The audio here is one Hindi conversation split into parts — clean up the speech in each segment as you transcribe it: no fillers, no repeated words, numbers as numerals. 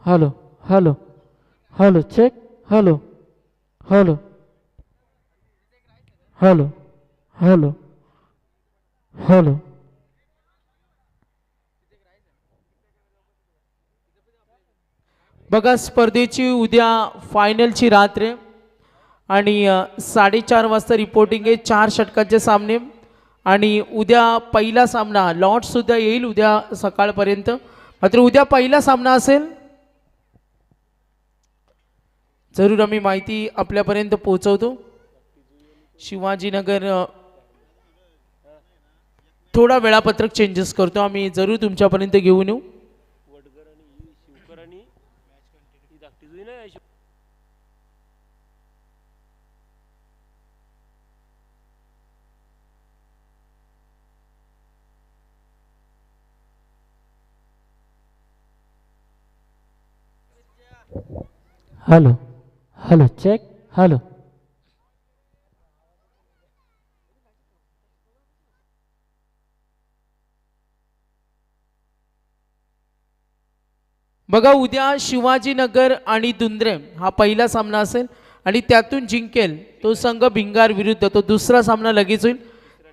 Hello hello hello check hello hello hello hello hello. बघा स्पर्धेची उद्या फायनलची रात्र आहे आणि 4:30 वाजता रिपोर्टिंग आहे. 4 षटकांचे सामने आणि उद्या पहिला सामना लॉट सुद्धा येईल उद्या सकाळपर्यंत. मात्र उद्या पहिला सामना असेल. जरूर आम्ही माहिती आपल्यापर्यंत पोहोचवतो. शिवाजीनगर थोडा वेळापत्रक चेंजेस करतो आम्ही, जरूर तुमच्यापर्यंत घेऊन येऊ. Hello hello check hello. बघा उद्या शिवाजीनगर आणि दुंद्रे हा पहिला सामना असेल आणि त्यातून जिंकेल तो संघ भिंगार विरुद्ध तो दुसरा सामना लगेच होईल.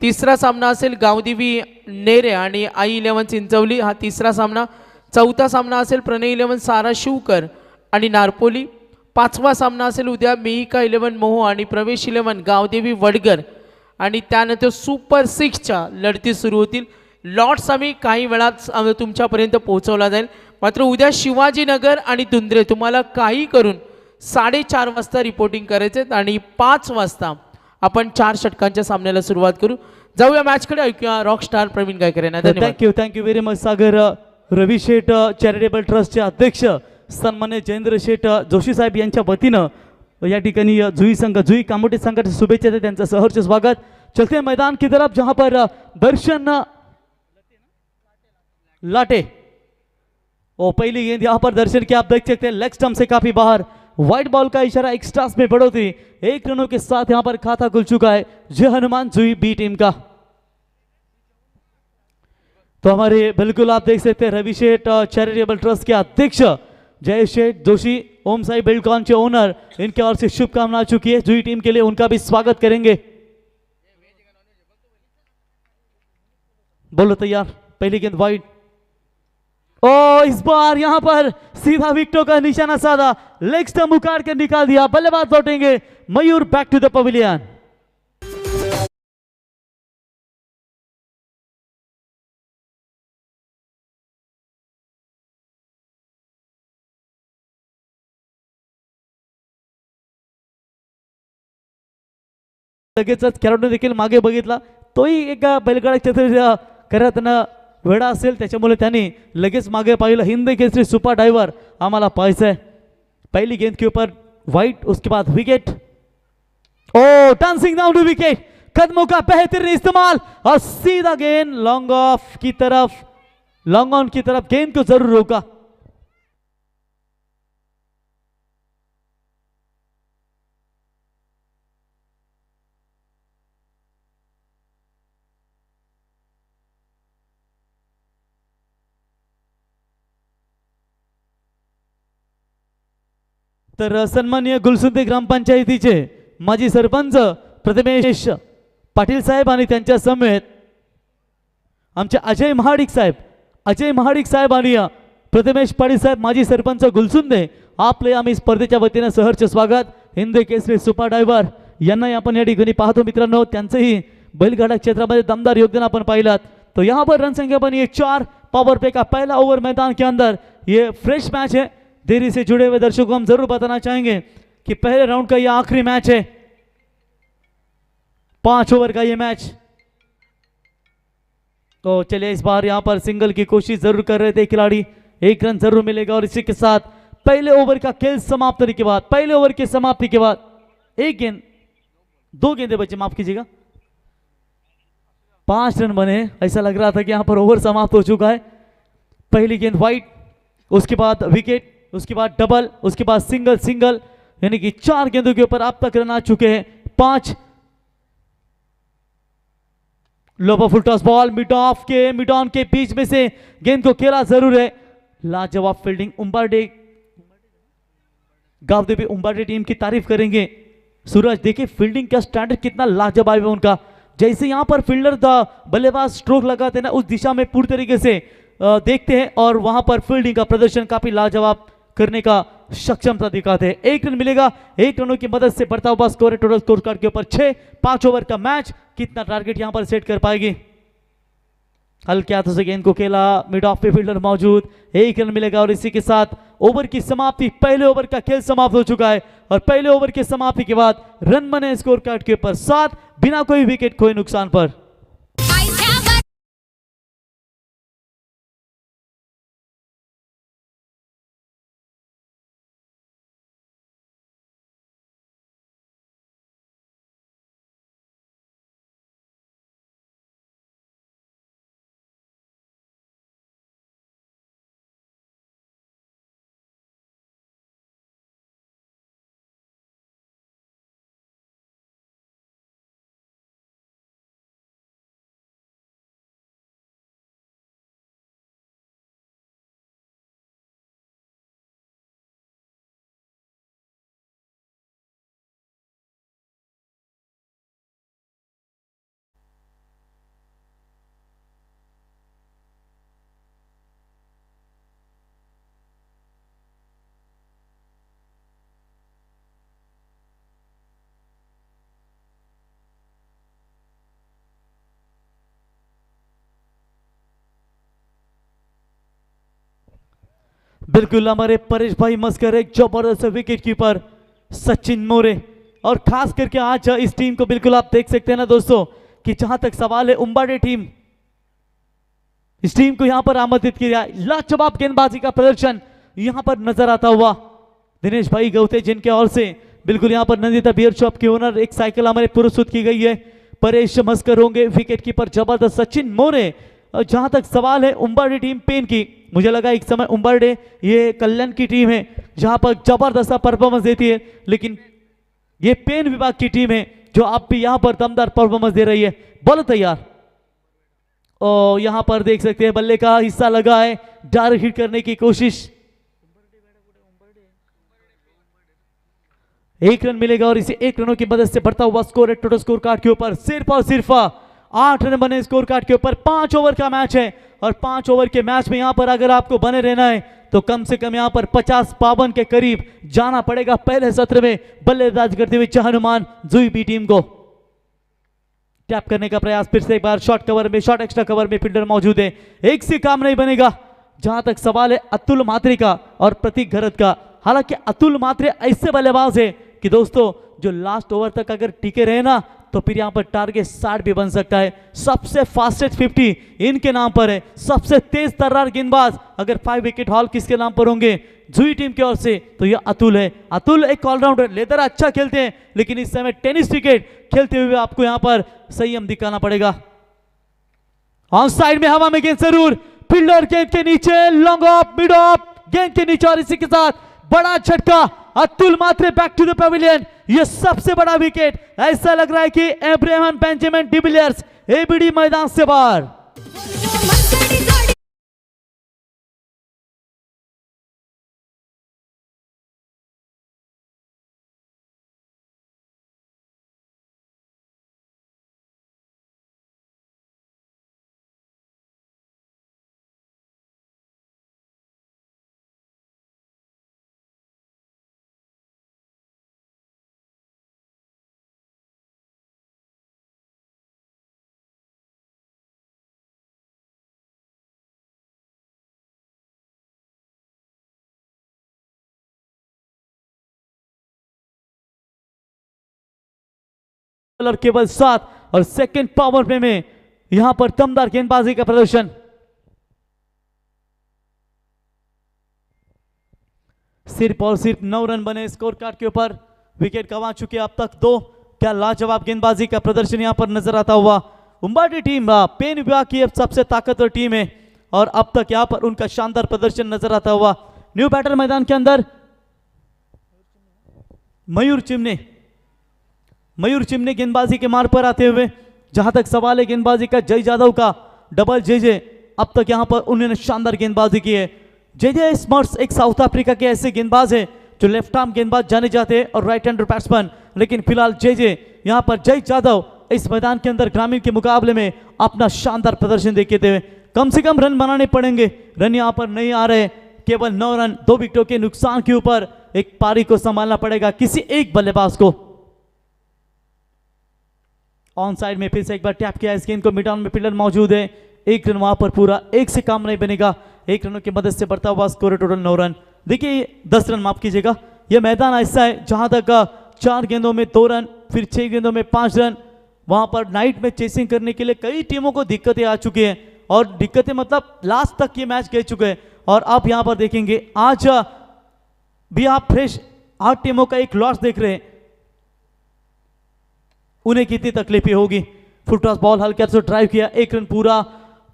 तिसरा सामना असेल गावदेवी नेरे आणि आई 11 चिंचवली हा तिसरा सामना. चौथा सामना असेल प्रणय 11 सारा शिवकर आणि नारपोली. पाचवा सामना असेल उद्या मेहिका 11 मोहो आणि प्रवेश 11 गावदेवी वडगर आणि त्यानंतर सुपर 6च्या लढती सुरू होतील. लॉट्स आम्ही काही वेळात तुमच्यापर्यंत पोहोचवला जाईल. मात्र उद्या शिवाजीनगर आणि दुंद्रे तुम्हाला काही करून 4:30 वाजता रिपोर्टिंग करायचे आणि 5 वाजता आपण 4 षटकांच्या सामन्याला सुरुवात करू. जाऊया मॅचकडे. ऐकूया रॉकस्टार प्रवीण गायकर यांना. धन्यवाद. थँक्यू व्हेरी मच सागर. रवी शेठ चॅरिटेबल ट्रस्टचे अध्यक्ष सन्मान्य जयेंद्र शेठ जोशी साहेब यांच्या वतीनं या ठिकाणी जुई कामोटे संघाच्या शुभेच्छा देते. त्यांचं सहर्ष स्वागत. चलते मैदान की तरफ जहां पर दर्शन लाटे और पहली गेंद यहाँ पर दर्शन की आप देख सकते हैं लेग स्टंप से काफी बाहर. व्हाइट बॉल का इशारा एक्स्ट्रास में बढ़ोतरी 1 रनों के साथ यहाँ पर खाता खुल चुका है जय हनुमान जुई बी टीम का. तो हमारे बिल्कुल आप देख सकते हैं रवि शेठ चैरिटेबल ट्रस्ट के अध्यक्ष जय शेठ जोशी ओम साई बिल्डकॉन के ओनर, इनके ओर से शुभकामना आ चुकी है जुई टीम के लिए. उनका भी स्वागत करेंगे. बोलो तैयार. पहली गेंद वाइड और इस बार यहां पर सीधा विकेटों का निशाना साधा. लेग स्टंप उखाड़ कर निकाल दिया. बल्लेबाज लौटेंगे. मयूर बैक टू द पवेलियन. लगेचच खेळाडू देखील मागे बघितला. तोही एका बैलगाडा क्षेत्र करताना वेळा असेल त्याच्यामुळे त्यांनी लगेच मागे पाहिलं. हिंद केसरी सुपर डाइवर आम्हाला पाहायचं है. पहली गेंद के ऊपर वाइट, उसके बाद wicket. Oh dancing down to wicket. कदमों का बेहतरीन इस्तेमाल और सीधा गेंद लॉन्ग ऑफ की तरफ, लॉन्ग ऑन की तरफ गेंद को जरूर रोका. तर सन्माननीय गुलसुंदे ग्रामपंचायतीचे माजी सरपंच प्रथमेश पाटील साहेब आणि त्यांच्या समेत आमचे अजय महाडिक साहेब आणि प्रथमेश पाटील साहेब माजी सरपंच गुलसुंदे आपले आम्ही स्पर्धेच्या वतीने सहर्ष स्वागत. हिंद केसरी सुपर डायव्हर यांना आपण या ठिकाणी पाहतो मित्रांनो. त्यांचंही बैलगाडा क्षेत्रामध्ये दमदार योगदान आपण पाहिलात. तो यहाँ पर रन संख्या बनी है 4. पावर प्ले का पहला ओवर मैदान के अंदर. ये फ्रेश मैच है. देरी से जुड़े हुए दर्शकों को हम जरूर बताना चाहेंगे कि पहले राउंड का ये आखिरी मैच है. 5 ओवर का ये मैच. तो चलिए इस बार यहां पर सिंगल की कोशिश जरूर कर रहे थे खिलाड़ी. 1 रन जरूर मिलेगा और इसी के साथ पहले ओवर का खेल समाप्त होने के बाद, पहले ओवर की समाप्ति के बाद 1 गेंद 2 गेंदे बचे, माफ कीजिएगा. 5 रन बने. ऐसा लग रहा था कि यहां पर ओवर समाप्त हो चुका है. पहली गेंद वाइड, उसके बाद विकेट, उसके बाद डबल, उसके बाद सिंगल, यानी कि 4 गेंदों के ऊपर अब तक रन आ चुके हैं 5. Lobo full toss ball mid on के बीच में से गेंद को खेला जरूर है. लाजवाब फील्डिंग. उम्बार्डे गावदेवी उम्बाटे टीम की तारीफ करेंगे। सूरज देखिए फील्डिंग का स्टैंडर्ड कितना लाजवाब है उनका। जैसे यहाँ पर फील्डर बल्लेबाज स्ट्रोक लगाते हैं ना, उस दिशा में पूरी तरीके से देखते हैं और वहां पर फील्डिंग का प्रदर्शन काफी लाजवाब करने का सक्षमता दिखाते हैं। 1 रन मिलेगा, 1 रनों की मदद से बढ़ता हुआ स्कोर है टोटल स्कोर कार्ड के ऊपर 6। 5 ओवर का मैच, कितना टारगेट यहां पर सेट कर पाएगी। हल्के हाथों से गेंद को खेला, मिड ऑफ पे फील्डर मौजूद, 1 रन मिलेगा और इसी के साथ ओवर की समाप्ति, पहले ओवर का खेल समाप्त हो चुका है और पहले ओवर की समाप्ति के बाद रन बने स्कोर कार्ड के ऊपर 7 बिना कोई विकेट खोए नुकसान पर। बिल्कुल हमारे परेश भाई मस्कर एक जबरदस्त विकेट कीपर सचिन मोरे, और खास करके आज इस टीम को बिल्कुल आप देख सकते हैं ना दोस्तों कि जहां तक सवाल है उम्बाड़े टीम, इस टीम को यहां पर आमंत्रित किया। लाजवाब गेंदबाजी का प्रदर्शन यहां पर नजर आता हुआ दिनेश भाई गौते, जिनके ओर से बिल्कुल यहां पर नंदिता बियर शॉप की ओनर एक साइकिल हमारे पुरस्कृत की गई है। परेश मस्कर होंगे विकेट कीपर, जबरदस्त सचिन मोरे। और जहां तक सवाल है उम्बाड़े टीम पेन की, मुझे लगा एक समय उम्बाड़े ये कल्याण की टीम है जहां पर जबरदस्त परफॉर्मेंस देती है, लेकिन ये पेन विभाग की टीम है जो आप भी यहां पर दमदार परफॉर्मेंस दे रही है। बॉल तैयार और यहां पर देख सकते हैं बल्ले का हिस्सा लगा है, डायरेक्ट हिट करने की कोशिश। 1 रन मिलेगा और इसे 1 रनों की मदद से बढ़ता हुआ स्कोर है टोटल स्कोर कार्ड के ऊपर सिर्फ और सिर्फ 8 रन बने स्कोर कार्ड के ऊपर। 5 ओवर का मैच है और 5 ओवर के मैच में यहां पर अगर आपको बने रहना है तो कम से कम यहां पर 50-52 के करीब जाना पड़ेगा पहले सत्र में बल्लेबाजी करते हुए हनुमान जुईबी टीम को। टैप करने का प्रयास फिर से एक बार, शॉर्ट कवर में, शॉर्ट एक्स्ट्रा कवर में फील्डर मौजूद है, एक से काम नहीं बनेगा। जहां तक सवाल है अतुल मात्रे का और प्रतीक घरत का, हालांकि अतुल मात्रे ऐसे बल्लेबाज है कि दोस्तों जो लास्ट ओवर तक अगर टिके रहे ना तो फिर यहां पर टारगेट 60 भी बन सकता है। सबसे फास्टेस्ट 50 इनके नाम पर है, सबसे तेज तर्रार गेंदबाज अगर 5 विकेट हॉल किसके नाम पर होंगे जुई टीम की ओर से तो यह अतुल है। अतुल एक ऑलराउंडर, लेदर अच्छा खेलते हैं लेकिन इस समय टेनिस क्रिकेट खेलते हुए आपको यहां पर संयम दिखाना पड़ेगा। ऑन साइड में हवा में गेंद जरूर, फील्डर गेंद के नीचे, लॉन्ग ऑफ, मिड ऑफ, गेंद के नीचे और इसी के साथ बड़ा झटका, अतुल मात्रे बैक टू द पेविलियन। यह सबसे बड़ा विकेट, ऐसा लग रहा है कि अब्राहम बेंजामिन डिविलियर्स एबीडी मैदान से बाहर। और केवल 7 और सेकंड पावर प्ले में यहां पर दमदार गेंदबाजी का प्रदर्शन। सिर्फ और सिर्फ 9 रन बने स्कोर कार्ड के ऊपर, विकेट गंवा चुके अब तक 2। क्या लाजवाब गेंदबाजी का प्रदर्शन यहां पर नजर आता हुआ। उम्बाटी टीम पेन विभाग की अब सबसे ताकतवर टीम है और अब तक यहां पर उनका शानदार प्रदर्शन नजर आता हुआ। न्यू बैटर मैदान के अंदर मयूर चिमने गेंदबाजी के मार्ग पर आते हुए, जहां तक सवाल है गेंदबाजी का जय जादव का डबल जे अब तक यहां पर उन्होंने शानदार गेंदबाजी की है। जे स्मर्ट्स एक साउथ अफ्रीका के ऐसे गेंदबाज है जो लेफ्ट आर्म गेंदबाज जाने जाते हैं और राइट हैंडर बैट्समैन, लेकिन फिलहाल जे यहाँ पर जय जादव इस मैदान के अंदर ग्रामीण के मुकाबले में अपना शानदार प्रदर्शन देखते हुए कम से कम रन बनाने पड़ेंगे। रन यहाँ पर नहीं आ रहे, केवल 9 रन 2 विकेटों के नुकसान के ऊपर एक पारी को संभालना पड़ेगा किसी एक बल्लेबाज को। ऑन साइड में फिर से एक बार टैप किया इस गेंद को, मिड ऑन में फील्डर मौजूद है, 1 रन वहां पर पूरा, 1 से काम नहीं बनेगा, 1 रनों की मदद से बढ़ता हुआ स्कोर है टोटल 9 रन। देखिए 10 रन माफ कीजिएगा, यह मैदान ऐसा है जहां तक 4 गेंदों में 2 रन, फिर 6 गेंदों में 5 रन, वहां पर नाइट में चेसिंग करने के लिए कई टीमों को दिक्कतें आ चुकी हैं, और दिक्कतें मतलब लास्ट तक ये मैच गए चुके हैं। और आप यहां पर देखेंगे आज भी आप फ्रेश 8 टीमों का एक लॉस देख रहे हैं, उन्हें कितनी तकलीफें होगी। फुटटॉस बॉल हल्के से ड्राइव किया, 1 रन पूरा,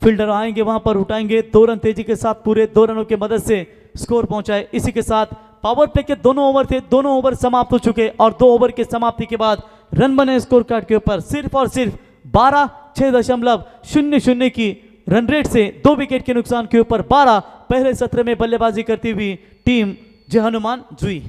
फील्डर आएंगे वहां पर उठाएंगे, 2 रन तेजी के साथ पूरे 2 रनों की मदद से स्कोर पहुंचाए। इसी के साथ पावर प्ले के दोनों ओवर थे, दोनों ओवर समाप्त हो चुके और 2 ओवर की समाप्ति के बाद रन बने स्कोर कार्ड के ऊपर सिर्फ और सिर्फ 12.600 की रन रेट से 2 विकेट के नुकसान के ऊपर 12 पहले सत्र में बल्लेबाजी करती हुई टीम जय हनुमान जुई।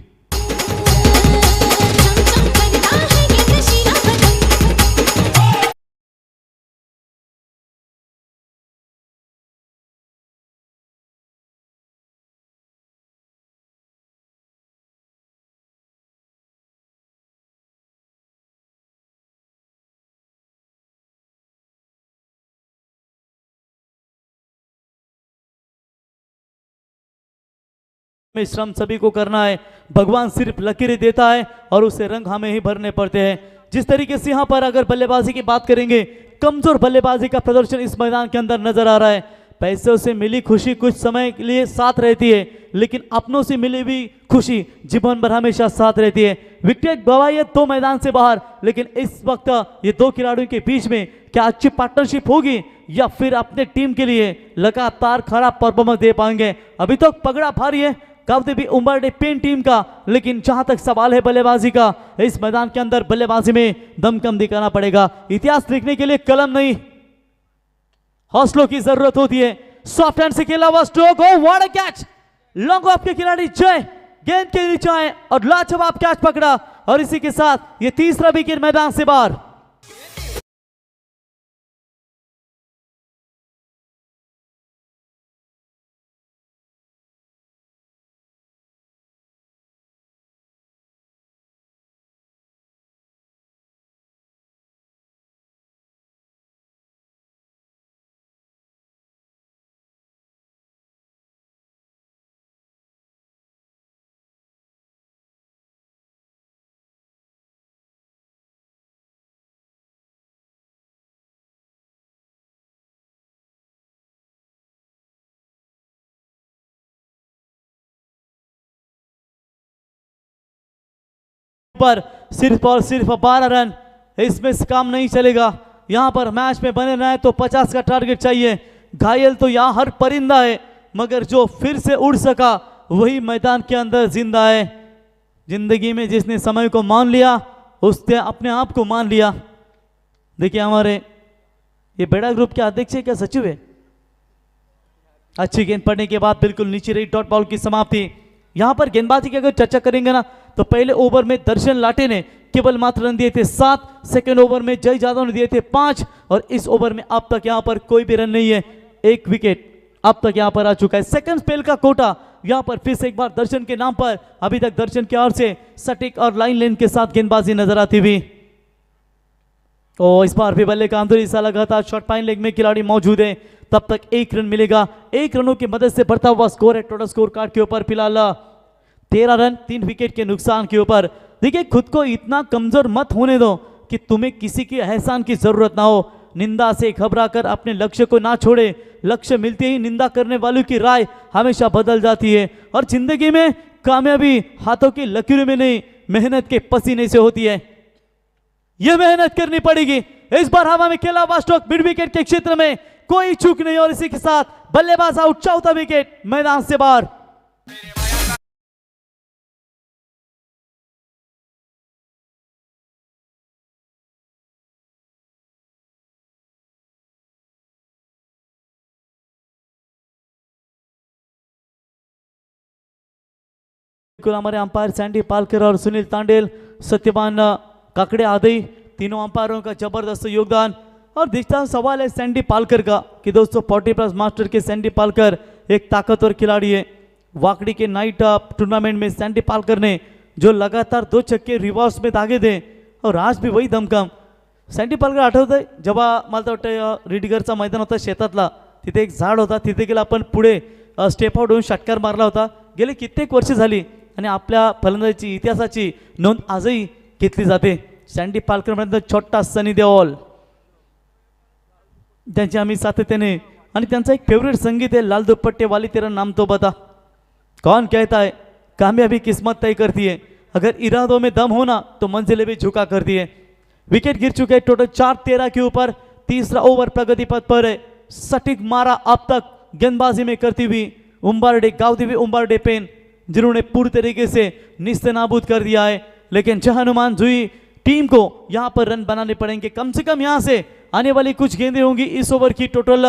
में श्रम सभी को करना है, भगवान सिर्फ लकीरें देता है और उसे रंग हमें ही भरने पड़ते हैं। जिस तरीके से यहां पर अगर बल्लेबाजी की बात करेंगे, कमजोर बल्लेबाजी का प्रदर्शन इस मैदान के अंदर नजर आ रहा है। पैसों से मिली खुशी कुछ समय के लिए साथ रहती है, लेकिन अपनों से मिली भी खुशी जीवन भर हमेशा साथ रहती है। विकेट गंवाई है 2 मैदान से बाहर, लेकिन इस वक्त ये 2 खिलाड़ियों के बीच में क्या अच्छी पार्टनरशिप होगी या फिर अपने टीम के लिए लगातार खराब परफॉर्मेंस दे पाएंगे। अभी तो पगड़ा भारी है काफी भी उमरडे पेन टीम का, लेकिन जहां तक सवाल है बल्लेबाजी का, इस मैदान के अंदर बल्लेबाजी में दमखम दिखाना पड़ेगा। इतिहास लिखने के लिए कलम नहीं, हौसलों की जरूरत होती है। सॉफ्ट हैंड से खेला हुआ स्ट्रोक हो, what a catch, long off के खिलाड़ी जय गेंद के नीचे आए और लाजवाब कैच पकड़ा, और इसी के साथ ये तीसरा विकेट मैदान से बाहर। पर सिर्फ और सिर्फ 12 रन, इसमें से काम नहीं चलेगा। यहां पर मैच में बने रहे तो 50 का टारगेट चाहिए। घायल तो यहां हर परिंदा है, मगर जो फिर से उड़ सका वही मैदान के अंदर जिंदा है। जिंदगी में जिसने समय को मान लिया उसने अपने आप को मान लिया। देखिए हमारे ये बेड़ा ग्रुप के अध्यक्ष है क्या सचिव है, अच्छी गेंद पड़ने के बाद बिल्कुल नीचे रही, डॉट बॉल की समाप्ति। यहां पर गेंदबाजी की अगर चर्चा करेंगे ना, तो पहले ओवर में दर्शन लाटे ने केवल मात्र रन दिए थे 7, सेकेंड ओवर में जय जादव ने दिए थे 5, और इस ओवर में अब तक यहां पर कोई भी रन नहीं है। 1 विकेट अब तक यहां पर आ चुका है। सेकंड स्पेल का कोटा यहां पर फिर से एक बार दर्शन के नाम पर, अभी तक दर्शन की ओर से सटीक और लाइन लेन के साथ गेंदबाजी नजर आती हुई। और इस बार भी बल्ले का अंदर हिस्सा लगा था, शॉर्ट पाइन लेग में खिलाड़ी मौजूद है, तब तक 1 रन मिलेगा। 1 रनों की मदद से बढ़ता हुआ स्कोर है टोटल स्कोर कार्ड के ऊपर फिलहाल 13 रन 3 विकेट के नुकसान के ऊपर। देखिए खुद को इतना कमजोर मत होने दो कि तुम्हें किसी के एहसान की जरूरत ना हो। निंदा से घबराकर अपने लक्ष्य को ना छोड़े। लक्ष्य मिलते ही निंदा करने वालों की राय हमेशा बदल जाती है, और जिंदगी में कामयाबी हाथों की लकीरों में नहीं, मेहनत के पसीने से होती है। यह मेहनत करनी पड़ेगी। इस बार हवा में खेला हुआ स्ट्रोक मिड विकेट के क्षेत्र में, कोई चूक नहीं, और इसी के साथ बल्लेबाज आउट, चौथा विकेट मैदान से बाहर। बिल्कुल हमारे अंपायर सैंडी पालकर और सुनील तांडेल, सत्यवान काकड़े आदि तीनों अंपायरों का जबरदस्त योगदान। और दिखता सवाल है सैंडी पालकर का कि दोस्तों 40+ मास्टर के सैंडी पालकर एक ताकतवर खिलाड़ी है। वाकड़ी के नाइट टूर्नामेंट में सैंडी पालकर ने जो लगातार 2 छक्के रिवर्स में दागे थे और आज भी वही दमखम। सॅन्डी पालकर आठवतंय जेव्हा मला वाटतं रीडगरचा मैदान होता शेतातला, तिथे एक झाड होता, तिथे गेला आपण पुढे स्टेप आउट होऊन षटकार मारला होता। गेले कित्येक वर्ष झाली आणि आपल्या फलंदाजीची इतिहासाची नोंद आजही घेतली जाते। सॅन्डी पालकर म्हणजे छोटा सनी देओल, त्यांची आम्ही सातत्याने आणि त्यांचा एक फेवरेट संगीत है लाल दुपट्टे वाली तेरा नाम तो बता। कौन कहता है कामयाबी किस्मत तय करती है, अगर इरादों में दम होना तो मंजिलें भी झुका करती है। विकेट गिर चुके हैं टोटल 4-13 के ऊपर। तीसरा ओवर प्रगति पथ पर है। सटीक मारा अब तक गेंदबाजी में करती हुई उम्बारडे, गावदेवी उम्बारडे पेन, जिन्होंने पूरी तरीके से निस्ते नाबूद कर दिया है। लेकिन जहानुमान जुई टीम को यहां पर रन बनाने पड़ेंगे। कम से कम यहां से आने वाली कुछ गेंदें होंगी इस ओवर की टोटल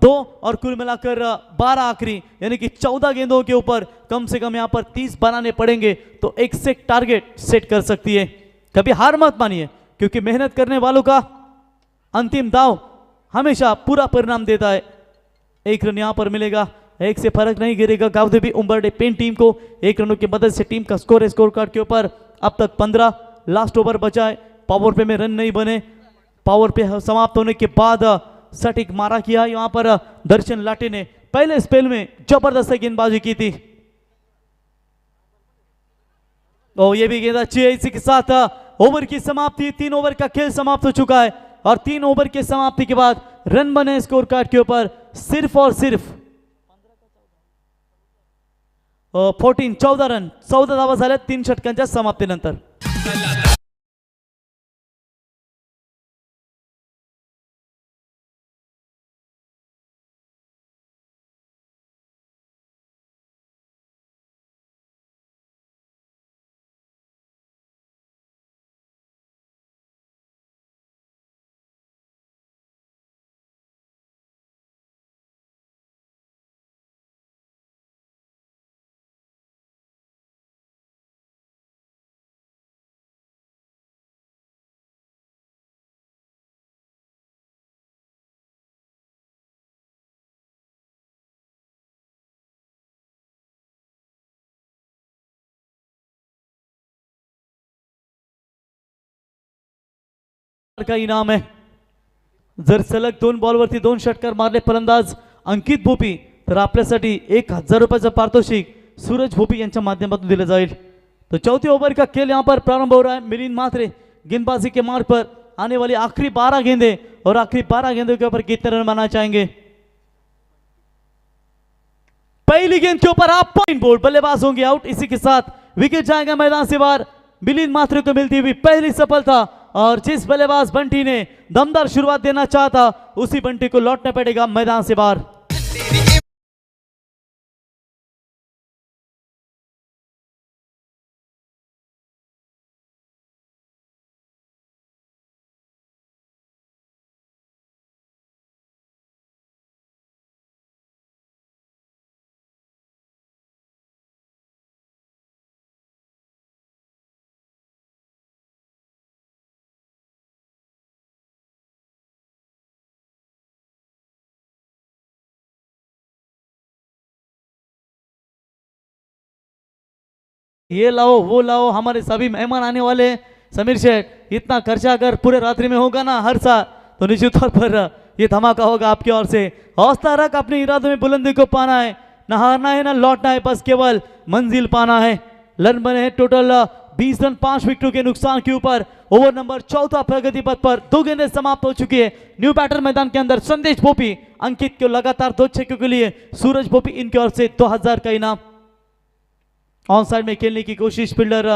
2 और कुल मिलाकर 12 आखिरी यानी कि 14 गेंदों के ऊपर कम से कम यहां पर 30 बनाने पड़ेंगे तो एक से टारगेट सेट कर सकती है। कभी हार मत मानिए क्योंकि मेहनत करने वालों का अंतिम दाव हमेशा पूरा परिणाम देता है। 1 रन यहां पर मिलेगा, 1 से फर्क नहीं गिरेगा। गावदेवी उम्बरडे पेन टीम को 1 रनों की मदद से टीम का स्कोर है स्कोर कार्ड के ऊपर अब तक 15। लास्ट ओवर बचा है, पावर पे में रन नहीं बने। पावर पे समाप्त होने के बाद सटीक मारा किया यहां पर दर्शन लाटे ने पहले स्पेल में जबरदस्त गेंदबाजी की थी। और ये भी गेंद अच्छी है। इसी के साथ ओवर की समाप्ति, 3 ओवर का खेल समाप्त हो चुका है और 3 ओवर की समाप्ति के बाद रन बने स्कोर कार्ड के ऊपर सिर्फ और सिर्फ 14 रन, 14 धावा झाल्या 3 षटकांच्या समाप्तीनंतर। का इनाम है। जर सलग 2 बॉलवरती 2 षटकार मारले फलंदाज अंकित भोपी तर आपल्यासाठी 1000 रुपयाचं पारितोषिक सूरज भोपी यांच्या माध्यमातून दिलं जाईल। तो चौथी ओवर का खेल यहां पर प्रारंभ हो रहा है। मिलिंद मात्रे गेंदबाजी के मार्ग पर आने वाली आखिरी 12 गेंदें और आखिरी 12 गेंदों के ऊपर कितने रन बनाना चाहेंगे। पहली गेंद के ऊपर आप पॉइंट बोर्ड, बल्लेबाज होंगे आउट। इसी के साथ विकेट जाएगा मैदान से बाहर। मिलिंद मात्रे को मिलती हुई पहली सफलता और जिस बल्लेबाज बंटी ने दमदार शुरुआत देना चाहता उसी बंटी को लौटना पड़ेगा मैदान से बाहर। ये लाओ वो लाओ, हमारे सभी मेहमान आने वाले हैं। समीर शेठ, इतना खर्चा अगर पूरे रात्रि में होगा ना हर साल तो निश्चित तौर पर ये धमाका होगा आपकी ओर से। हौसला रख, अपने इरादों में बुलंदी को पाना है, ना हारना है ना लौटना है, बस केवल मंजिल पाना है। रन बने हैं टोटल 20 रन 5 विकेटों के नुकसान के ऊपर। ओवर नंबर 14 प्रगति पथ पर 2 गेंदें समाप्त हो चुकी है। न्यू बैटर मैदान के अंदर संदेश भोपी, अंकित को लगातार 2 छक्कों के लिए सूरज भोपी इनकी ओर से 2000 का इनाम। ऑन साइड में खेलने की कोशिश, फील्डर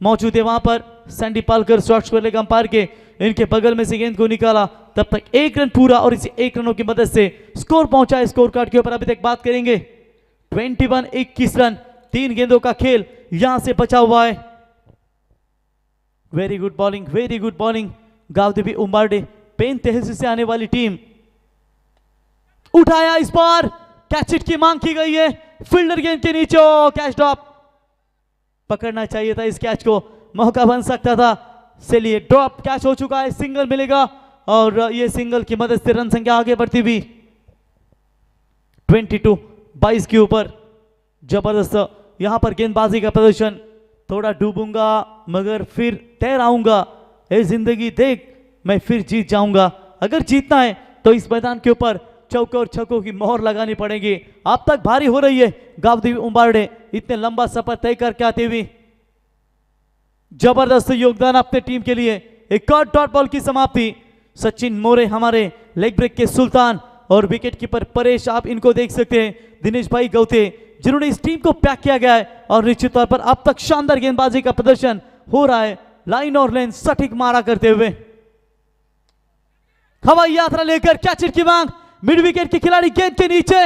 मौजूद है वहां पर। सैंडी पालकर शॉट्स को लेकर अंपायर के इनके बगल में से गेंद को निकाला, तब तक 1 रन पूरा और इसी 1 रनों की मदद से स्कोर पहुंचा है स्कोर कार्ड के ऊपर। अभी तक बात करेंगे 21 रन, 3 गेंदों का खेल यहां से बचा हुआ है। Very good bowling, very good bowling. Gavdevi Umbarde Pen तहसील से आने वाली टीम उठाया, इस बार कैच इट की मांग की गई है। फील्डर गेंद के नीचे कैच ड्रॉप। पकड़ना चाहिए था इस कैच को, मौका बन सकता था। चलिए ड्रॉप कैच हो चुका है, सिंगल मिलेगा और ये सिंगल की मदद से रन संख्या आगे बढ़ती हुई 22 के ऊपर। जबरदस्त यहां पर गेंदबाजी का प्रदर्शन, थोड़ा डूबूंगा मगर फिर तैर आऊंगा, ए जिंदगी देख मैं फिर जीत जाऊंगा। अगर जीतना है तो इस मैदान के ऊपर चौके और छक्कों की मोहर लगानी पड़ेगी। अब तक भारी हो रही है गावदेवी उम्बारडे, इतने लंबा सफर तय करके आते हुए। जबरदस्त योगदान अपने टीम के लिए। एक और डॉट बॉल की समाप्ति। सचिन मोरे हमारे लेग ब्रेक के सुल्तान और विकेट कीपर परेश, आप इनको देख सकते हैं, दिनेश भाई गौते, जिन्होंने इस टीम को पैक किया गया है और निश्चित तौर पर अब तक शानदार गेंदबाजी का प्रदर्शन हो रहा है, लाइन और लेन सटीक मारा करते हुए। हवाई यात्रा लेकर कैचर की मांग, मिड विकेट के खिलाड़ी गेंद के नीचे,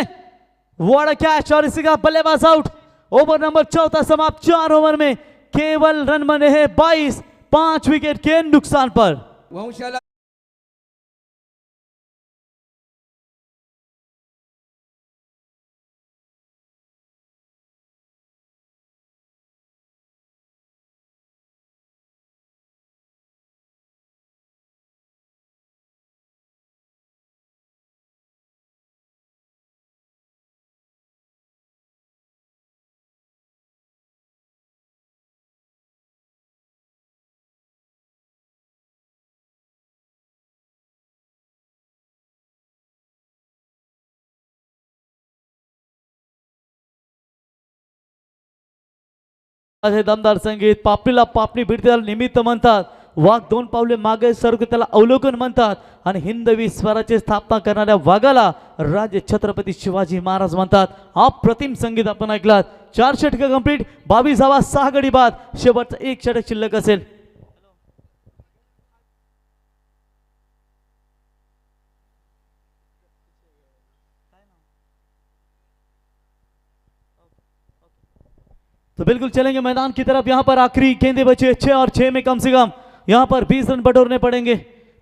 व्हाट अ कैच और इसी का बल्लेबाज आउट। ओवर नंबर 14 समाप्त। 4 ओवर में केवल रन बने हैं 22, 5 विकेट के नुकसान पर। वंशाला हे दमदार संगीत, पापणीला पापणी भिडते त्याला निमित्त म्हणतात, वाघ 2 पावले मागे सरकतो त्याला अवलोकन म्हणतात आणि हिंदवी स्वराची स्थापना करणाऱ्या वाघाला राजे छत्रपती शिवाजी महाराज म्हणतात। अप्रतिम संगीत आपण ऐकलात। 4 षटक कंप्लीट, 22 धावा, 6 गडी बाद, शेवटचा 1 षटक शिल्लक असेल। तो बिल्कुल चलेंगे मैदान की तरफ। यहां पर आखिरी गेंदे बचे 6 और 6 में कम से कम यहां पर 20 रन बटोरने पड़ेंगे,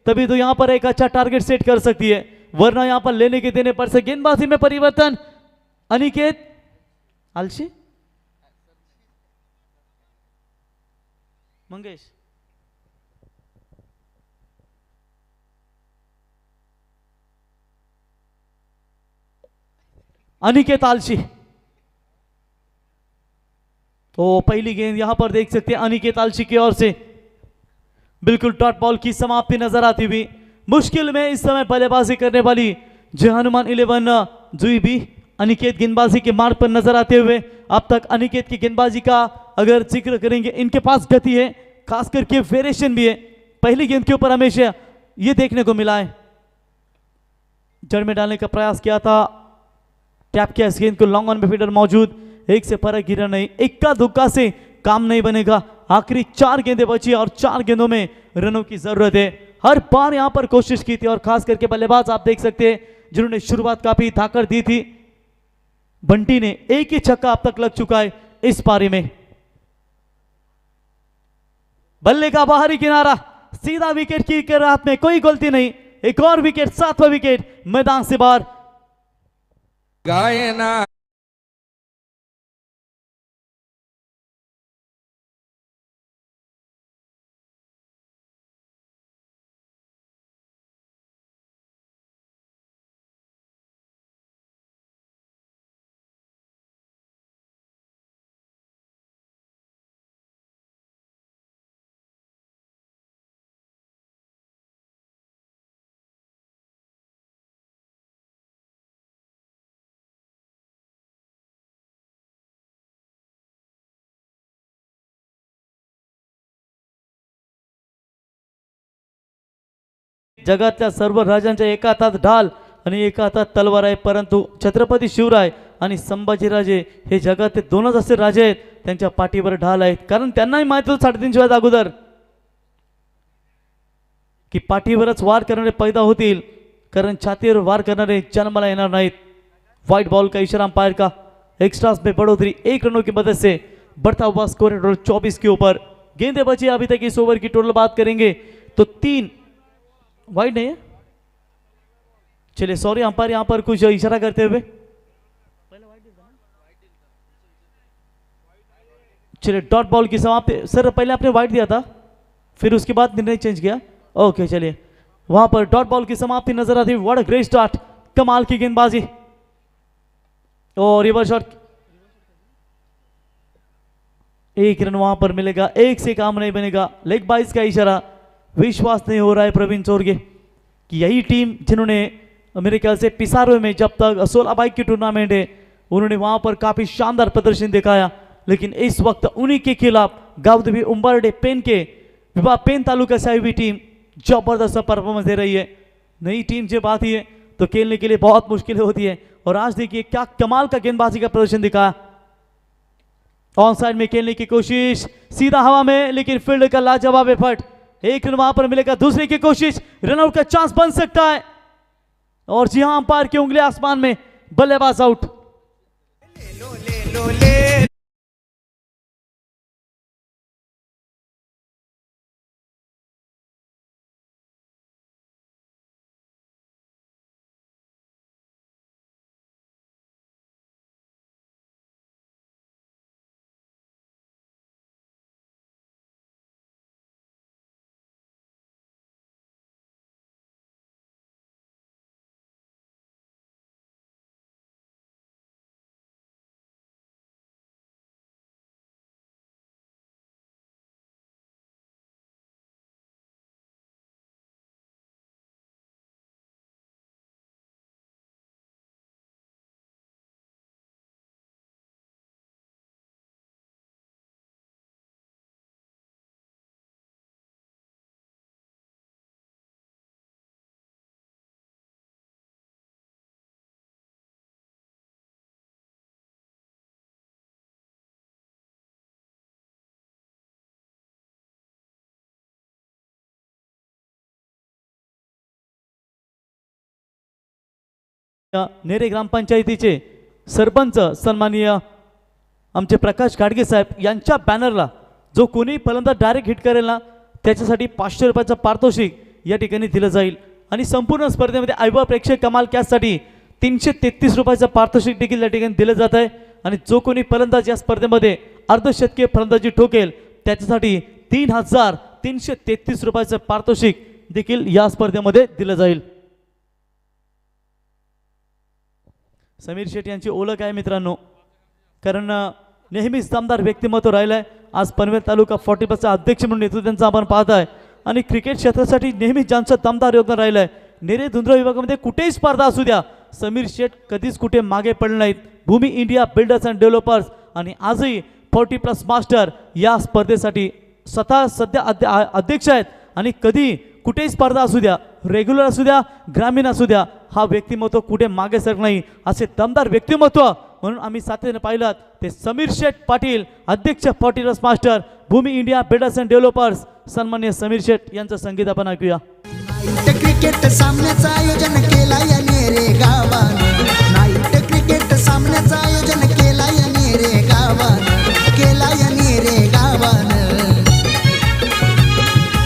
तभी तो यहां पर एक अच्छा टारगेट सेट कर सकती है, वरना यहां पर लेने के देने पड़ से। गेंदबाजी में परिवर्तन, अनिकेत आलशी, मंगेश, अनिकेत आलशी। तो पहली गेंद यहां पर देख सकते हैं अनिकेत आलशी की ओर से, बिल्कुल डॉट बॉल की समाप्ति नजर आती हुई। मुश्किल में इस समय बल्लेबाजी करने वाली जय हनुमान 11 जुई भी अनिकेत गेंदबाजी के मार्ग पर नजर आते हुए। अब तक अनिकेत की गेंदबाजी का अगर जिक्र करेंगे, इनके पास गति है, खास करके वेरिएशन भी है। पहली गेंद के ऊपर हमेशा ये देखने को मिला है, जड़ में डालने का प्रयास किया था, टैप किया इस गेंद को, लॉन्ग ऑन में फील्डर मौजूद, एक से फर्क गिरा नहीं, इक्का दुक्का से काम नहीं बनेगा। आखिरी 4 गेंदें बची और 4 गेंदों में रनों की जरूरत है। हर बार यहां पर कोशिश की थी और खास करके बल्लेबाज आप देख सकते हैं जिन्होंने शुरुआत काफी धाकड़ दी थी। बंटी ने एक ही छक्का अब तक लग चुका है इस पारी में। बल्ले का बाहरी किनारा, सीधा विकेट की रात में कोई गलती नहीं, एक और विकेट, 7वां विकेट मैदान से बाहर। गायना जगातल्या सर्व राजांच्या एका हातात ढाल आणि एका हातात तलवार आहे, परंतु छत्रपती शिवराय आणि संभाजीराजे हे जगातले 2च असे राजे आहेत त्यांच्या पाठीवर ढाल आहेत, कारण त्यांनाही माहिती होतं 350 वर्ष अगोदर की पाठीवरच वार करणारे पैदा होतील, कारण छातीवर वार करणारे जन्माला येणार नाहीत। व्हाइट बॉल का इशारा अंपायर का, एक्स्ट्रास में बढ़ोतरी 1 रनों की मदद से बढ़ता हुआ स्कोर 24 के ऊपर। गेंदे बची अभी तक इस ओवर की टोटल बात करेंगे तो 3 वाइड नहीं है। चलिए सॉरी अंपायर यहां पर कुछ इशारा करते हुए, चलिए डॉट बॉल की समाप्ति। सर पहले आपने वाइट दिया था, फिर उसके बाद निर्णय चेंज किया। ओके चलिए, वहां पर डॉट बॉल की समाप्ति नजर आती है। व्हाट अ ग्रेट स्टार्ट, कमाल की गेंदबाजी और रिवर्स शॉट। एक रन वहां पर मिलेगा, एक से काम नहीं बनेगा। लेग बाइस का इशारा। विश्वास नहीं हो रहा है प्रवीण चोरगे कि यही टीम जिन्होंने मेरे ख्याल से पिसारो में जब तक 16 बाइक की टूर्नामेंट है उन्होंने वहां पर काफी शानदार प्रदर्शन दिखाया, लेकिन इस वक्त उन्हीं के खिलाफ गावदेवी उम्बरडे पेन के विवाह पेन तालुका से आई हुई टीम जबरदस्त परफॉर्मेंस दे रही है। नई टीम जब आती है तो खेलने के लिए बहुत मुश्किल होती है और आज देखिए क्या कमाल का गेंदबाजी का प्रदर्शन दिखाया। ऑन साइड में खेलने की कोशिश, सीधा हवा में, लेकिन फील्ड का लाजवाब एफर्ट। एक रन वहां पर मिलेगा, दूसरे की कोशिश, रनआउट का चांस बन सकता है और जी हां अंपायर की उंगली आसमान में, बल्लेबाज आउट। नेरे ग्रामपंचायतीचे सरपंच सन्माननीय आमचे प्रकाश गाडगे साहेब यांच्या बॅनरला जो कोणी फलंदाज डायरेक्ट हिट करेल ना त्याच्यासाठी 500 रुपयाचा पारितोषिक या ठिकाणी दिलं जाईल आणि संपूर्ण स्पर्धेमध्ये आयवा प्रेक्षक कमाल कॅचसाठी 333 रुपयाचा पारितोषिक देखील या ठिकाणी दिलं जात आहे आणि जो कोणी फलंदाज या स्पर्धेमध्ये अर्धशतकीय फलंदाजी ठोकेल त्याच्यासाठी 3333 रुपयाचं पारितोषिक देखील या स्पर्धेमध्ये दिलं जाईल। समीर शेट्टी यांची ओळख आहे मित्रांनो, कारण नेहमीच दमदार व्यक्तिमत्व राहिलं आहे। आज पनवेल तालुका 40+चा अध्यक्ष म्हणून नेतृत्व त्यांचं आपण पाहत आहे आणि क्रिकेट क्षेत्रासाठी नेहमीच ज्यांचं दमदार योगदान राहिलं आहे। नेरे धुंद्र विभागामध्ये कुठेही स्पर्धा असू द्या, समीर शेठ कधीच कुठे मागे पडले नाहीत। भूमी इंडिया बिल्डर्स अँड डेव्हलपर्स आणि आजही 40+ मास्टर या स्पर्धेसाठी स्वतः सध्या अध्यक्ष आहेत आणि कधी कुठेही स्पर्धा असू द्या, रेग्युलर असू द्या, ग्रामीण असू द्या, हा व्यक्तिमत्व कुठे मागे सरक नाही, असे दमदार व्यक्तिमत्व म्हणून आम्ही साथीने पाहिलं ते समीर शेठ पाटील अध्यक्ष 40+ मास्टर भूमी इंडिया बिल्डर्स अँड डेव्हलपर्स सन्माननीय समीर शेठ यांचं संगीत आपण ऐकूया। क्रिकेट सामन्याचं आयोजन केला या नेरे गावानं, नाईट क्रिकेट सामन्याचं आयोजन केला या नेरे गावानं, केला या नेरे गावानं।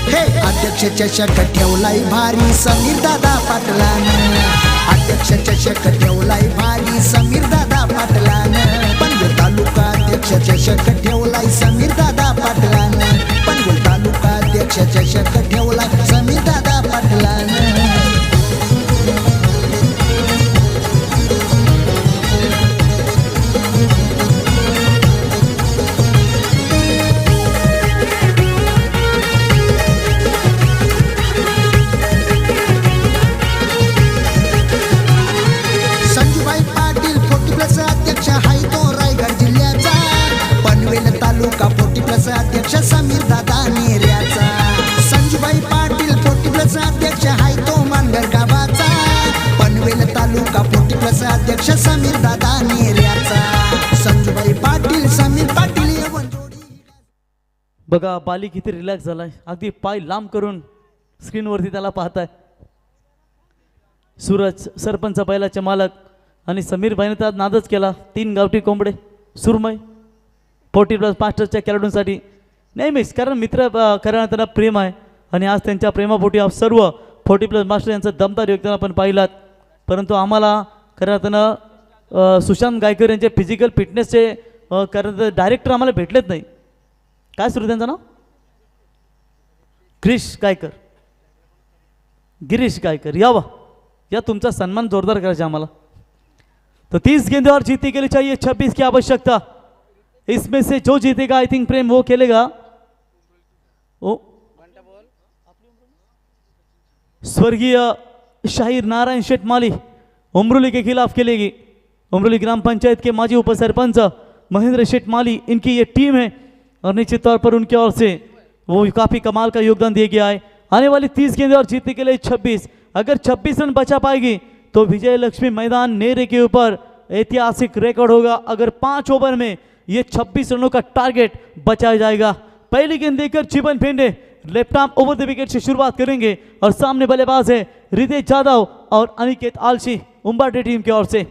हे अध्यक्ष चषक ठेवलाय भारी समीर दादा पाटलानं, अध्यक्ष चषक ठेवलाय भारी समीर दादा पाटलानं, पनवेल तालुका अध्यक्ष चषक ठेवलाय समीर दादा पाटलानं, पनवेल तालुका अध्यक्ष चषक ठेवलाय समीर दादा पाटलानं। संजूबाई पाटील 40+ अध्यक्ष हाय तो रायगड जिल्ह्याचा, पनवेल तालुका 40+ अध्यक्ष समीर दादा नेऱ्याचा। संजूबाई पाटील 40+ अध्यक्ष हाय तो मानगर गावाचा, पनवेल तालुका 40+ अध्यक्ष समीर दादा नेऱ्याचा। संजूबाई पाटील समीर पाटील येवन जोडी। बघा बाली किती रिलॅक्स झालाय, अगदी पाय लांब करून स्क्रीनवरती त्याला पाहताय। सूरज सरपंच बैलाचे मालक आणि समीर भाईने तर नादच केला। 3 गावठी कोंबडे सुरमय 40+ मास्टरच्या खेळाडूंसाठी नेहमीच, कारण मित्र कारण त्यांना प्रेम आहे आणि आज त्यांच्या प्रेमापोटी सर्व 40+ मास्टर यांचं दमदार योगदान आपण पाहिलात। परंतु आम्हाला खरं अर्थानं सुशांत गायकर यांचे फिजिकल फिटनेसचे कारण डायरेक्टर आम्हाला भेटलेच नाही, काय सुरू त्यांचं नाव? गिरीश गायकर. गिरीश गायकर यावा, या तुमचा सन्मान जोरदार करायचा आम्हाला. तो 30 गेंदे और जीतने के लिए चाहिए 26 की आवश्यकता. इसमें से जो जीतेगा आई थिंक प्रेम वो खेलेगा. ओ स्वर्गीय शाहिर नारायण शेठ माली उमरुली के खिलाफ खेलेगी. उमरुली ग्राम पंचायत के माजी उपसरपंच महेंद्र शेठ माली, इनकी ये टीम है और निश्चित तौर पर उनकी ओर से वो काफ़ी कमाल का योगदान दिया गया है. आने वाली 30 गेंदें और जीतने के लिए 26, अगर 26 रन बचा पाएगी तो विजय लक्ष्मी मैदान नेरे के ऊपर ऐतिहासिक रिकॉर्ड होगा. अगर 5 ओवर में ये 26 रनों का टारगेट बचाया जाएगा. पहली गेंद देकर जीवन भेंडे left arm over the wicket से शुरुआत करेंगे और सामने बल्लेबाज है रितेश जाधव और अनिकेत आलसी उम्बाटे टीम की ओर से.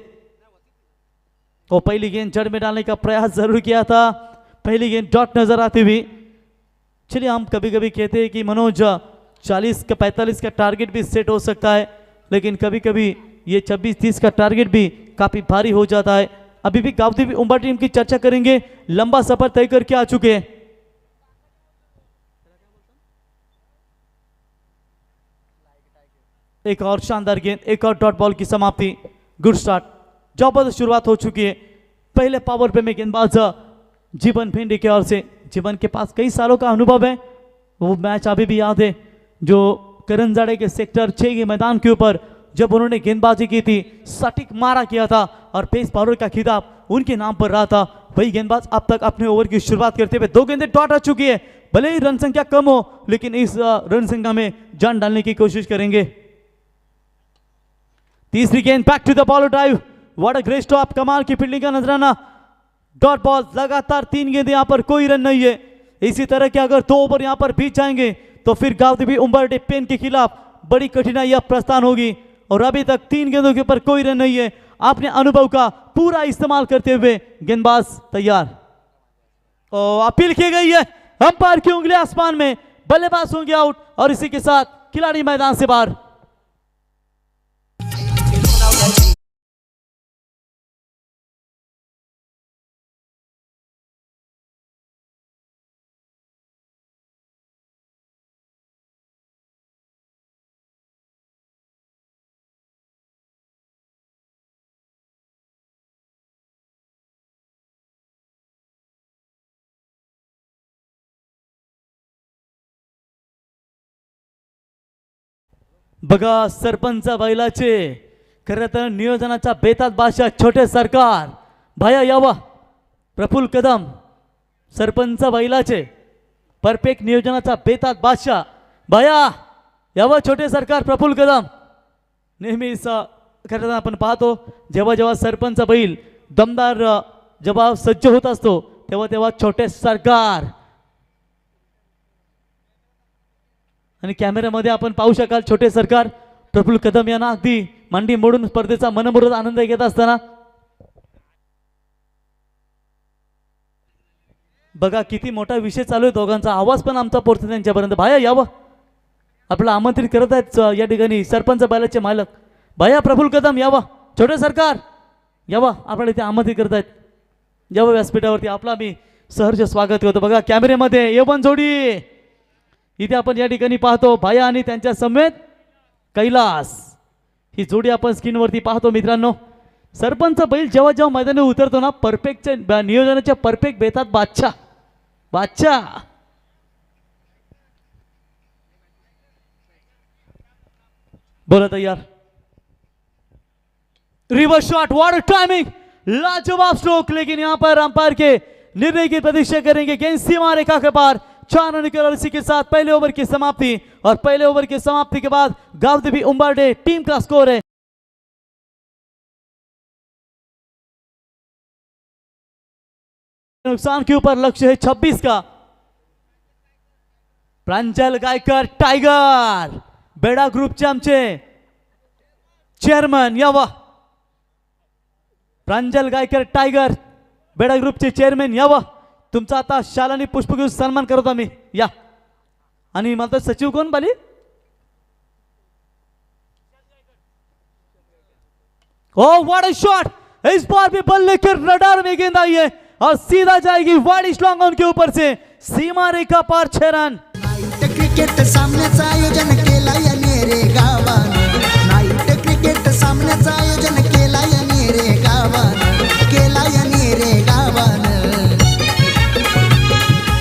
तो पहली गेंद जड़ में डालने का प्रयास जरूर किया था, पहली गेंद डॉट नजर आती हुई. चलिए, हम कभी कभी कहते हैं कि मनोज 40 का 45 का टारगेट भी सेट हो सकता है, लेकिन कभी कभी ये 26-30 का टारगेट भी काफी भारी हो जाता है. अभी भी गावदेवी उम्बा टीम की चर्चा करेंगे, लंबा सफर तय करके आ चुके हैं. एक और शानदार गेंद, एक और डॉट बॉल की समाप्ति. गुड स्टार्ट, जबरदस्त शुरुआत हो चुकी है. पहले पावर पे में गेंदबाज जीवन भेंडे की ओर से. जीवन के पास कई सालों का अनुभव है, वो मैच अभी भी याद है जो करंजाड़े के सेक्टर 6 के मैदान के ऊपर जब उन्होंने गेंदबाजी की थी, सटीक मारा किया था और पेस बॉलर का खिताब उनके नाम पर रहा था. वही गेंदबाज अब तक अपने ओवर की शुरुआत करते हुए 2 गेंदें डॉट आ चुकी है. भले ही रन संख्या कम हो, लेकिन इस रन संख्या में जान डालने की कोशिश करेंगे. तीसरी गेंद back to the bowler drive. What a great stop, कमाल की फील्डिंग का नजराना. डॉट बॉल, लगातार 3 गेंदें, यहां पर कोई रन नहीं है. इसी तरह के अगर 2 ओवर यहां पर बीत जाएंगे तो फिर गावदेवी उम्बरडे पेन के खिलाफ बड़ी कठिनाई प्रस्थान होगी. और अभी तक 3 गेंदों के ऊपर कोई रन नहीं है. आपने अनुभव का पूरा इस्तेमाल करते हुए गेंदबाज तैयार. और अपील की गई है, अंपायर की उंगली आसमान में, बल्लेबाज होंगे आउट और इसी के साथ खिलाड़ी मैदान से बाहर. बघा सरपंच बैलाचे खरं तर नियोजनाचा बेतात बादशाह छोटे सरकार भाया यावा. प्रफुल्ल कदम सरपंच बैलाचे परफेक्ट नियोजनाचा बेतात बादशाह भाया यावा. छोटे सरकार प्रफुल्ल कदम. नेहमीच खरं तर आपण पाहतो जेव्हा जेव्हा सरपंच बैल दमदार जेव्हा सज्ज होत असतो तेव्हा तेव्हा छोटे सरकार. आणि कॅमेऱ्यामध्ये आपण पाहू शकाल छोटे सरकार प्रफुल्ल कदम यांना अगदी मांडी मोडून स्पर्धेचा मनमुराद आनंद घेत असताना. बघा किती मोठा विषय चालू आहे, दोघांचा आवाज पण आमचा पोहोचतो त्यांच्यापर्यंत. भाया यावं, आपलं आमंत्रित करत आहेत या ठिकाणी सरपंच बैलाचे मालक भाया प्रफुल्ल कदम यावा. छोटे सरकार यावा, आपल्याला इथे आमंत्रित करत आहेत. यावं व्यासपीठावरती, आपला मी सहर्ष स्वागत करतो. बघा कॅमेऱ्यामध्ये A1 जोडी इथे आपण या ठिकाणी पाहतो, भाया आणि त्यांच्या समेत कैलास. ही जोडी आपण स्क्रीनवरती पाहतो मित्रांनो. सरपंच बैल जेव्हा जेव्हा मैदानात उतरतो ना, परफेक्ट नियोजनाच्या परफेक्ट बेतात बादशाह बादशाह. बोला तैयार. Reverse shot, what a timing, लाजवाब स्ट्रोक. लेकिन यहां पर अंपायर के निर्णय की प्रतीक्षा करेंगे. गेंद सीमा रेखा के पार, 4 रन और इसी के साथ पहले ओवर की समाप्ति. और पहले ओवर की समाप्ति के बाद गावदेवी उम्बारडे टीम का स्कोर है नुकसान के ऊपर लक्ष्य है 26 का. प्रांजल गायकर टाइगर बेडा ग्रुपचे आमचे चेअरमन यावा. प्रांजल गायकर टाइगर बेडा ग्रुपचे चेअरमन यावा. तुमचा आता शालानी पुष्प घेऊन सन्मान करतो आम्ही या. आणि मला सचिव कोण बाली? ओ व्हाट अ शॉट, इस बार भी बल्ले के रडार में गेंद आई है और सीधा जाएगी वाइड लॉन्ग ऑन के ऊपर से. सीमा रेखा पार 6 रन। नाईट क्रिकेट सामन्याचं आयोजन केला या नेरे गावानं, नाईट क्रिकेट सामन्याचं आयोजन केला या नेरे गावानं, केला या नेरे गावानं,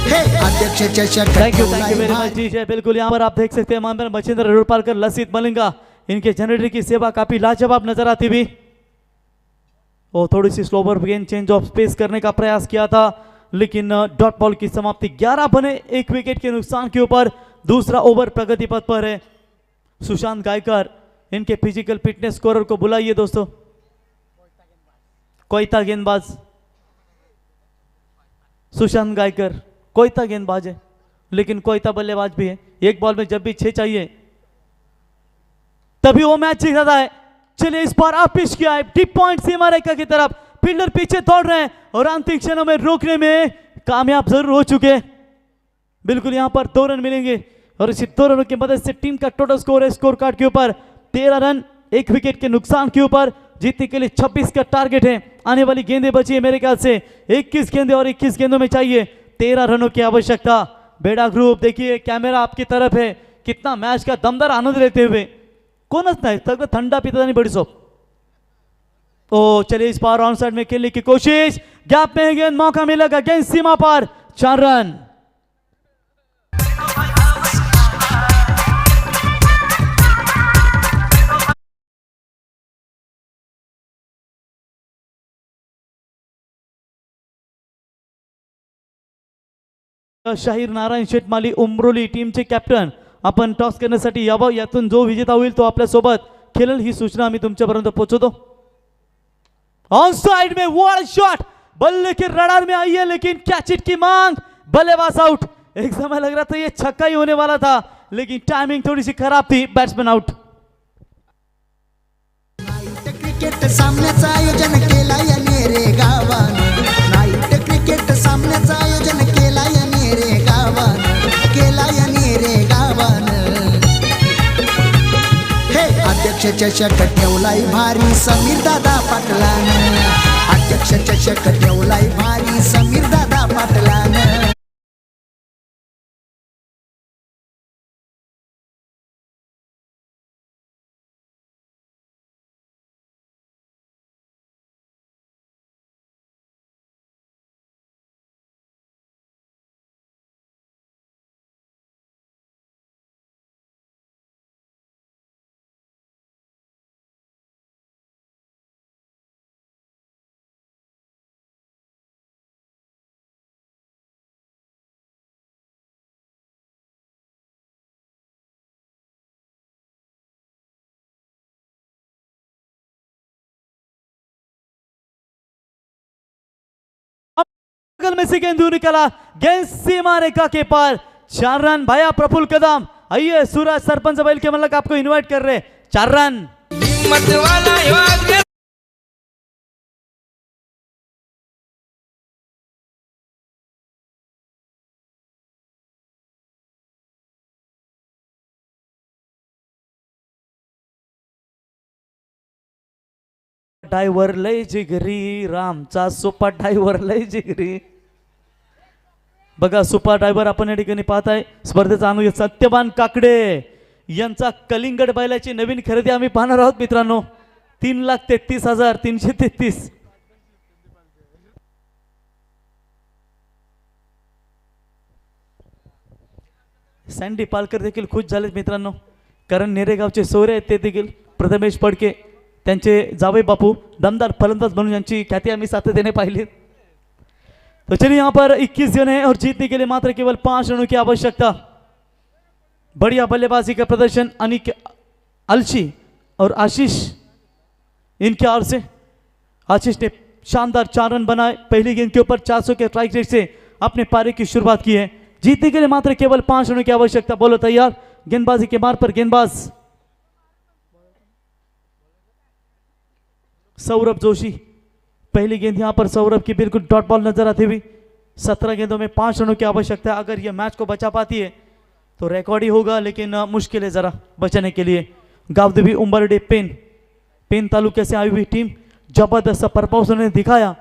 हे अध्यक्ष चषक थैंक यू वेरी मच जी जय। बिल्कुल यहाँ पर आप देख सकते हैं महान बचिंद्र रुड़पालकर, लसित मलिंगा, इनके जनरेटर की सेवा काफी लाजवाब नजर आती हुई। और थोड़ी सी स्लोवर गेंद चेंज ऑफ स्पेस करने का प्रयास किया था, लेकिन डॉट बॉल की समाप्ति 11 बने 1 विकेट के नुकसान के ऊपर। दूसरा ओवर प्रगति पथ पर है। सुशांत गायकर, इनके फिजिकल फिटनेस स्कोरर को बुलाइए दोस्तों। कोयता गेंदबाज सुशांत गायकर कोयता गेंदबाज है, लेकिन कोयता बल्लेबाज भी है। एक बॉल में जब भी 6 चाहिए तभी वो मैच जीत जाता है। चलिए इस बार आप पिच किया है डीप पॉइंट सीमा रेखा की तरफ, फील्डर पीछे दौड़ रहे हैं और अंतिम क्षणों में रोकने में कामयाब जरूर हो चुके हैं। बिल्कुल यहां पर 2 रन मिलेंगे और इसी 2 रनों की मदद से टीम का टोटल स्कोर है स्कोर कार्ड के ऊपर 13 रन 1 विकेट के नुकसान के ऊपर। जीतने के लिए 26 का टारगेट है। आने वाली गेंदें बची है मेरे ख्याल से 21 गेंदें और 21 गेंदों में चाहिए 13 रनों की आवश्यकता। बेड़ा ग्रुप देखिए, कैमरा आपकी तरफ है, कितना मैच का दमदार आनंद लेते हुए। कोणच नाही सगळं थंडा पितात आणि बडी सोप। ओ चलिए इस बार ऑन साइड में खेलने की कोशिश, गैप में गेंद, मौका मिलेगा, गेंद सीमा पार 4 रन। शाहीर नारायण शेटमाली उमरोली टीमचे कॅप्टन आपण टॉस करण्यासाठी यावं, यातून जो विजेता होईल तो आपल्या सोबत खेळेल ही सूचना आम्ही तुमच्यापर्यंत पोहोचवतो। ऑन साइड में वॉल शॉट, बल्ले के रडार में आई है लेकिन कैच इट की मांग, बल्लेबाज आउट। एक समय लग रहा था ये छक्का ही होने वाला था, लेकिन टाइमिंग थोड़ी सी खराब थी, बैट्समैन आउट। नाईट क्रिकेट सामन्याचं आयोजन केला या नेरे गावानं, नाईट क्रिकेट सामन्याचं आयोजन केला या नेरे गावानं, केला या नेरे गावानं, हे अध्यक्ष चषक ठेवलाय भारी समीर दादा पाटलानं, अध्यक्ष चषक ठेवलाय भारी समीर दादा पाटलानं। बगल में से गेंद दूर निकला, गेंद सीमा रेखा के पार 4 रन। भैया प्रफुल्ल कदम, आइए सूरज सरपंच बैल के मलक आपको इनवाइट कर रहे, 4 रन। डायव्हर लय जिगरी, रामचा सुपर डायव्हर लय जिगरी। बघा सुपर डायव्हर आपण या ठिकाणी पाहताय स्पर्धेचा अनुभव सत्यवान काकडे यांचा कलिंगड बैलाची नवीन खरेदी आम्ही पाहणार आहोत मित्रांनो, 3,33,333। सँडी पालकर देखील खुश झालेत मित्रांनो, कारण नेरेगावचे सोयरे आहेत ते देखील प्रथमेश पडके, त्यांचे जावे बापू दमदार फलंदाज म्हणून यांची ख्याति आम्ही सातत्याने पाहिली। तो चलिए यहाँ पर 21 रन है और जीतने के लिए मात्र केवल 5 रनों की आवश्यकता। बढ़िया बल्लेबाजी का प्रदर्शन अनिक अलशी और आशीष इनके ओर से। आशीष ने शानदार 4 रन बनाए, पहली गेंद के ऊपर 400 के स्ट्राइक रेट से अपने पारी की शुरुआत की है। जीतने के लिए मात्र केवल 5 रनों की आवश्यकता। बोलो तैयार, गेंदबाजी के मार पर गेंदबाज सौरभ जोशी, पहली गेंद यहां पर सौरभ की बिल्कुल डॉट बॉल नजर आती हुई। 17 गेंदों में 5 रनों की आवश्यकता है। अगर यह मैच को बचा पाती है तो रिकॉर्ड ही होगा, लेकिन मुश्किल है जरा बचाने के लिए। गावदेवी उंबरडे पेन तालुके से आई हुई टीम जबरदस्त परफॉर्मेंस उन्होंने दिखाया।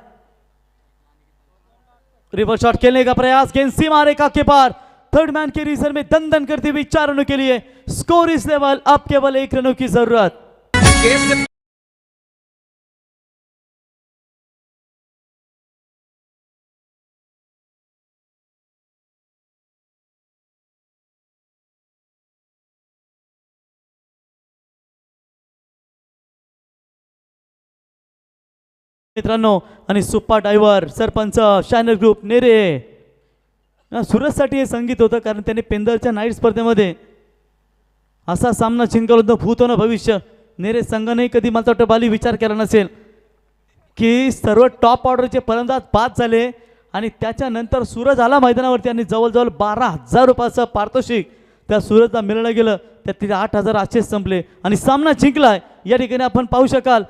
रिवर्स शॉट खेलने का प्रयास, गेंद सीमा रेखा के पार, थर्ड मैन के रीजन में दन करती हुई 4 रनों के लिए स्कोर इस लेवल, अब केवल 1 रनों की जरूरत। मित्रांनो आणि Suppa driver sarpanch shiner group नेरे, सुरतसाठी हे संगीत होतं कारण त्यांनी पेंदरच्या नाईट स्पर्धेमध्ये असा सामना जिंकला होता भूत न भविष्य। नेरे संघाने कधी मला वाटतं बाली विचार केला नसेल की सर्व टॉप ऑर्डरचे फलंदाज बाद झाले आणि त्याच्यानंतर सूरज आला मैदानावरती आणि जवळजवळ 12,000 रुपयाचं पारितोषिक त्या सूरजला मिळालं गेलं, त्यात 8,000 असेच संपले आणि सामना जिंकलाय। या ठिकाणी आपण पाहू शकाल